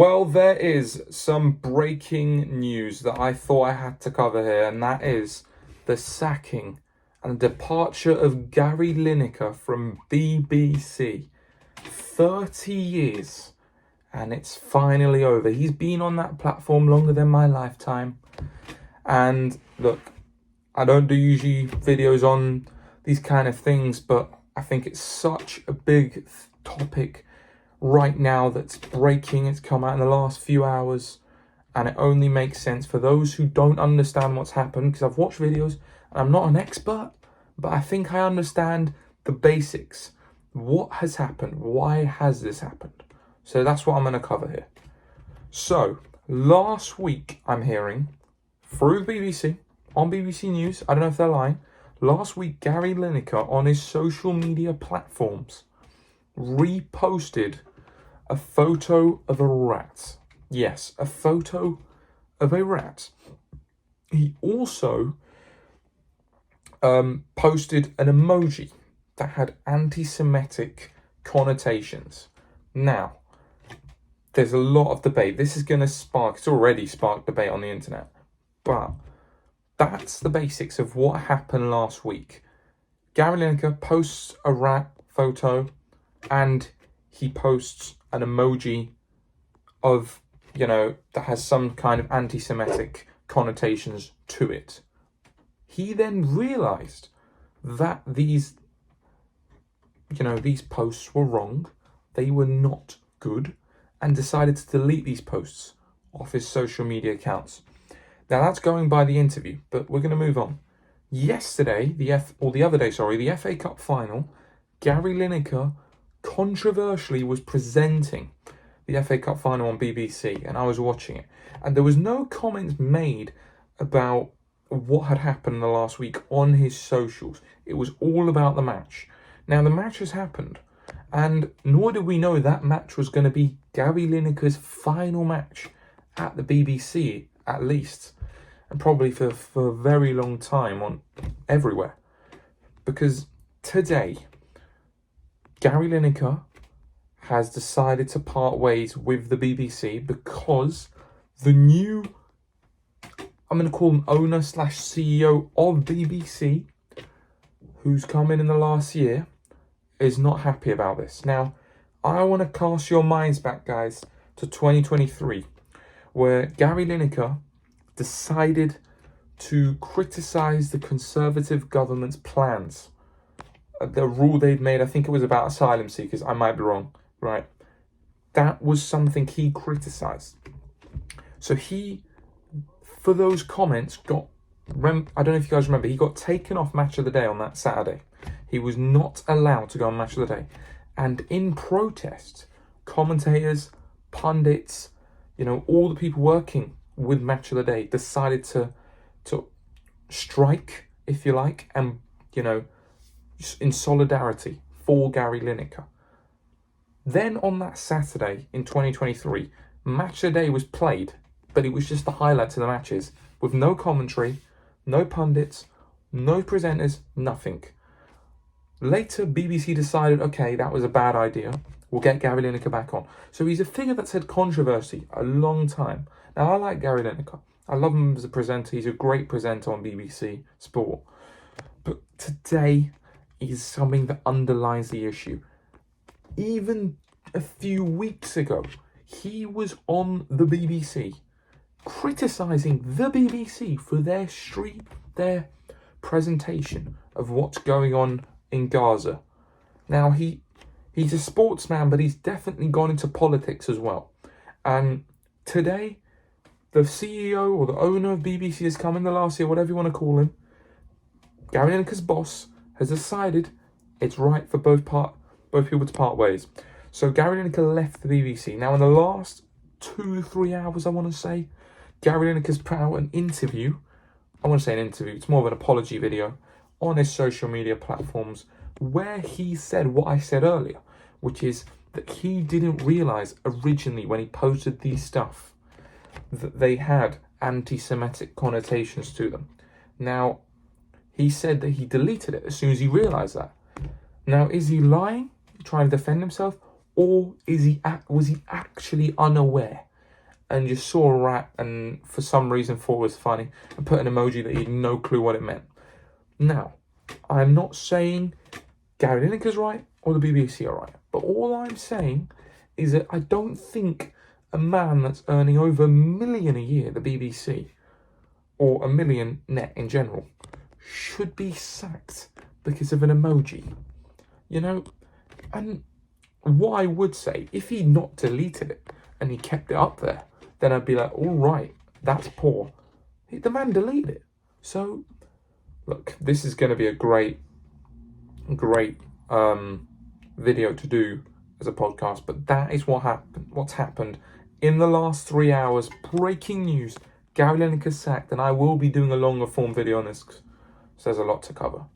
Well, there is some breaking news that I thought I had to cover here, and that is the sacking and departure of Gary Lineker from BBC. 30 years, and it's finally over. He's been on that platform longer than my lifetime. And look, I don't do usually videos on these kind of things, but I think it's such a big topic right now that's breaking. It's come out in the last few hours, and it only makes sense for those who don't understand what's happened, because I've watched videos and I'm not an expert, but I think I understand the basics. What has happened? Why has this happened? So that's what I'm going to cover here. So last week, I'm hearing through the BBC, on BBC News, I don't know if they're lying, last week Gary Lineker on his social media platforms reposted a photo of a rat. Yes, a photo of a rat. He also posted an emoji that had anti-Semitic connotations. Now, there's a lot of debate. This is going to spark, it's already sparked debate on the internet. But that's the basics of what happened last week. Gary Lineker posts a rat photo and he posts an emoji of, that has some kind of anti-Semitic connotations to it. He then realized that these posts were wrong. They were not good, and decided to delete these posts off his social media accounts. Now that's going by the interview, but we're going to move on. Yesterday, the FA Cup final, Gary Lineker controversially was presenting the FA Cup final on BBC, and I was watching it, and there was no comments made about what had happened in the last week on his socials. It was all about the match. Now the match has happened, and nor did we know that match was going to be Gary Lineker's final match at the BBC, at least, and probably for a very long time on everywhere, because today Gary Lineker has decided to part ways with the BBC because the new, I'm going to call him owner/CEO of BBC, who's come in the last year, is not happy about this. Now, I want to cast your minds back, guys, to 2023, where Gary Lineker decided to criticise the Conservative government's plans. The rule they'd made, I think it was about asylum seekers, I might be wrong, right? That was something he criticised. So he, for those comments, I don't know if you guys remember, he got taken off Match of the Day on that Saturday. He was not allowed to go on Match of the Day. And in protest, commentators, pundits, all the people working with Match of the Day decided to strike, if you like, and, in solidarity for Gary Lineker. Then on that Saturday in 2023, Match of the Day was played, but it was just the highlights of the matches with no commentary, no pundits, no presenters, nothing. Later, BBC decided, okay, that was a bad idea. We'll get Gary Lineker back on. So he's a figure that's had controversy a long time. Now, I like Gary Lineker. I love him as a presenter. He's a great presenter on BBC Sport. But today is something that underlines the issue. Even a few weeks ago, he was on the BBC, criticising the BBC for their presentation of what's going on in Gaza. Now, he's a sportsman, but he's definitely gone into politics as well. And today, the CEO or the owner of BBC has come in the last year, whatever you want to call him, Gary Lineker's boss, has decided it's right for both people to part ways. So Gary Lineker left the BBC. Now, in the last 2-3 hours, I want to say, Gary Lineker's put out an interview. I want to say an interview. It's more of an apology video on his social media platforms, where he said what I said earlier, which is that he didn't realise originally when he posted these stuff that they had anti-Semitic connotations to them. Now, he said that he deleted it as soon as he realised that. Now, is he lying, trying to defend himself, or was he actually unaware and just saw a rat and for some reason thought it was funny and put an emoji that he had no clue what it meant. Now, I'm not saying Gary Lineker's right or the BBC are right, but all I'm saying is that I don't think a man that's earning over $1 million a year at the BBC, or $1 million net in general, should be sacked because of an emoji. You know, and what I would say, if he'd not deleted it and he kept it up there, then I'd be like, all right, that's poor. The man deleted it. So, look, this is going to be a great video to do as a podcast, but that is what's happened in the last 3 hours. Breaking news: Gary Lineker sacked, and I will be doing a longer form video on this, because there's a lot to cover.